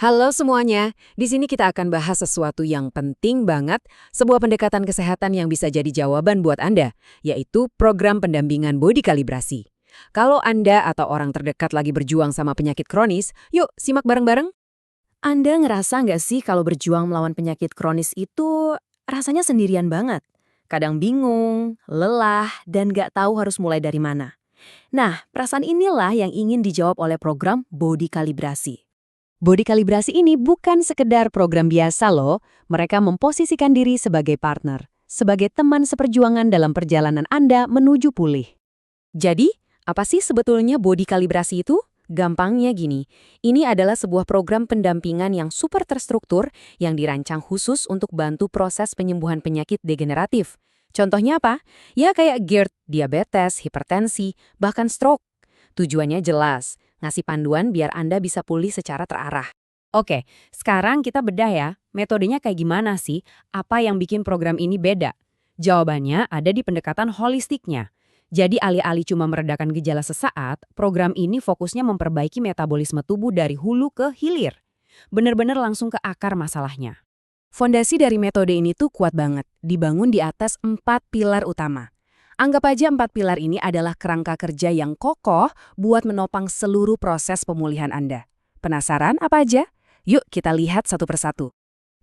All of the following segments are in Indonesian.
Halo semuanya, di sini kita akan bahas sesuatu yang penting banget, sebuah pendekatan kesehatan yang bisa jadi jawaban buat Anda, yaitu program pendampingan bodi kalibrasi. Kalau Anda atau orang terdekat lagi berjuang sama penyakit kronis, yuk simak bareng-bareng. Anda ngerasa nggak sih kalau berjuang melawan penyakit kronis itu rasanya sendirian banget? Kadang bingung, lelah, dan nggak tahu harus mulai dari mana. Nah, perasaan inilah yang ingin dijawab oleh program Body Kalibrasi. Bodi kalibrasi ini bukan sekedar program biasa loh, mereka memposisikan diri sebagai partner, sebagai teman seperjuangan dalam perjalanan Anda menuju pulih. Jadi, apa sih sebetulnya bodi kalibrasi itu? Gampangnya gini, ini adalah sebuah program pendampingan yang super terstruktur yang dirancang khusus untuk bantu proses penyembuhan penyakit degeneratif. Contohnya apa? Ya kayak GERD, diabetes, hipertensi, bahkan stroke. Tujuannya jelas, ngasih panduan biar Anda bisa pulih secara terarah. Oke, sekarang kita bedah ya, metodenya kayak gimana sih? Apa yang bikin program ini beda? Jawabannya ada di pendekatan holistiknya. Jadi alih-alih cuma meredakan gejala sesaat, program ini fokusnya memperbaiki metabolisme tubuh dari hulu ke hilir. Bener-bener langsung ke akar masalahnya. Fondasi dari metode ini tuh kuat banget, dibangun di atas 4 pilar utama. Anggap aja 4 pilar ini adalah kerangka kerja yang kokoh buat menopang seluruh proses pemulihan Anda. Penasaran apa aja? Yuk kita lihat satu persatu.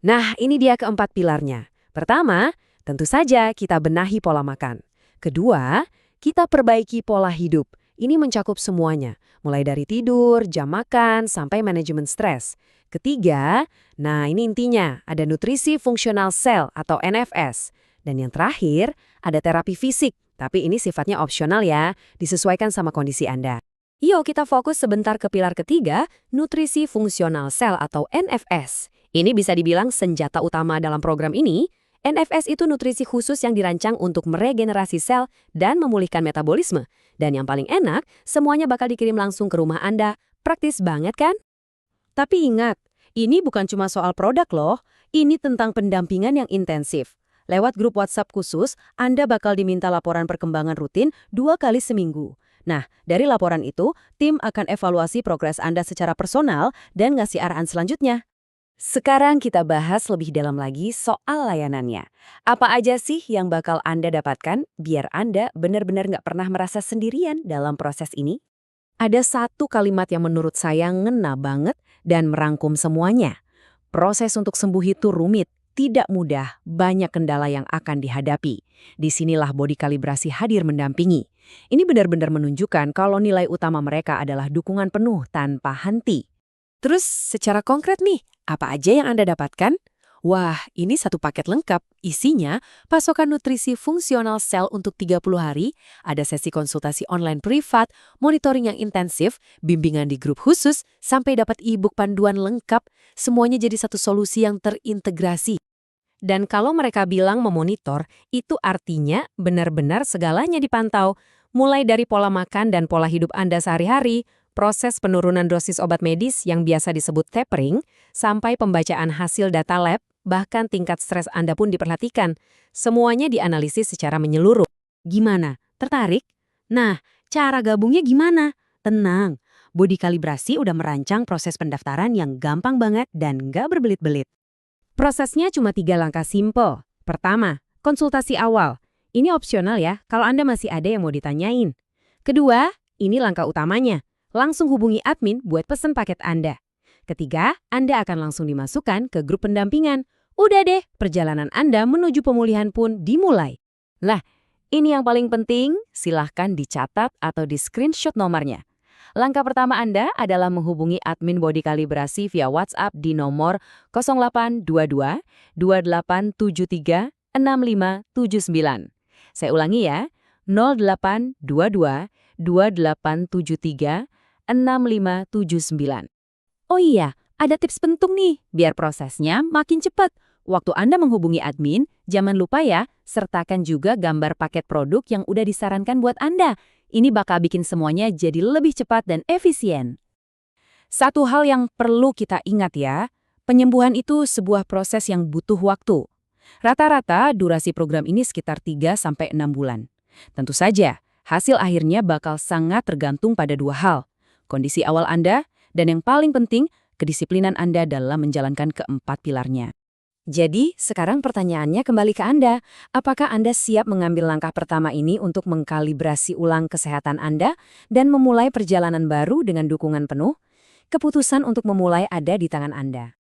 Nah, ini dia keempat pilarnya. Pertama, tentu saja kita benahi pola makan. Kedua, kita perbaiki pola hidup. Ini mencakup semuanya, mulai dari tidur, jam makan, sampai manajemen stres. Ketiga, nah ini intinya, ada nutrisi fungsional sel atau NFS. Dan yang terakhir, ada terapi fisik, tapi ini sifatnya opsional ya, disesuaikan sama kondisi Anda. Yuk kita fokus sebentar ke pilar ketiga, nutrisi fungsional sel atau NFS. Ini bisa dibilang senjata utama dalam program ini. NFS itu nutrisi khusus yang dirancang untuk meregenerasi sel dan memulihkan metabolisme. Dan yang paling enak, semuanya bakal dikirim langsung ke rumah Anda. Praktis banget kan? Tapi ingat, ini bukan cuma soal produk loh, ini tentang pendampingan yang intensif. Lewat grup WhatsApp khusus, Anda bakal diminta laporan perkembangan rutin 2 kali seminggu. Nah, dari laporan itu, tim akan evaluasi progres Anda secara personal dan ngasih arahan selanjutnya. Sekarang kita bahas lebih dalam lagi soal layanannya. Apa aja sih yang bakal Anda dapatkan biar Anda benar-benar nggak pernah merasa sendirian dalam proses ini? Ada satu kalimat yang menurut saya ngena banget dan merangkum semuanya. Proses untuk sembuh itu rumit, tidak mudah, banyak kendala yang akan dihadapi. Disinilah bodi kalibrasi hadir mendampingi. Ini benar-benar menunjukkan kalau nilai utama mereka adalah dukungan penuh tanpa henti. Terus secara konkret nih, apa aja yang Anda dapatkan? Wah, ini satu paket lengkap. Isinya, pasokan nutrisi fungsional sel untuk 30 hari, ada sesi konsultasi online privat, monitoring yang intensif, bimbingan di grup khusus, sampai dapat e-book panduan lengkap, semuanya jadi satu solusi yang terintegrasi. Dan kalau mereka bilang memonitor, itu artinya benar-benar segalanya dipantau. Mulai dari pola makan dan pola hidup Anda sehari-hari, proses penurunan dosis obat medis yang biasa disebut tapering, sampai pembacaan hasil data lab, bahkan tingkat stres Anda pun diperhatikan. Semuanya dianalisis secara menyeluruh. Gimana? Tertarik? Nah, cara gabungnya gimana? Tenang, Bodi Kalibrasi udah merancang proses pendaftaran yang gampang banget dan nggak berbelit-belit. Prosesnya cuma 3 langkah simple. Pertama, konsultasi awal. Ini opsional ya, kalau Anda masih ada yang mau ditanyain. Kedua, ini langkah utamanya. Langsung hubungi admin buat pesen paket Anda. Ketiga, Anda akan langsung dimasukkan ke grup pendampingan. Udah deh, perjalanan Anda menuju pemulihan pun dimulai. Lah, ini yang paling penting, silahkan dicatat atau di-screenshot nomornya. Langkah pertama Anda adalah menghubungi admin Bodi Kalibrasi via WhatsApp di nomor 0822 2873 6579. Saya ulangi ya, 0822 2873 6579. Oh iya, ada tips penting nih, biar prosesnya makin cepat. Waktu Anda menghubungi admin, jangan lupa ya, sertakan juga gambar paket produk yang udah disarankan buat Anda. Ini bakal bikin semuanya jadi lebih cepat dan efisien. Satu hal yang perlu kita ingat ya, penyembuhan itu sebuah proses yang butuh waktu. Rata-rata durasi program ini sekitar 3-6 bulan. Tentu saja, hasil akhirnya bakal sangat tergantung pada 2 hal. Kondisi awal Anda, dan yang paling penting, kedisiplinan Anda dalam menjalankan keempat pilarnya. Jadi, sekarang pertanyaannya kembali ke Anda. Apakah Anda siap mengambil langkah pertama ini untuk mengkalibrasi ulang kesehatan Anda dan memulai perjalanan baru dengan dukungan penuh? Keputusan untuk memulai ada di tangan Anda.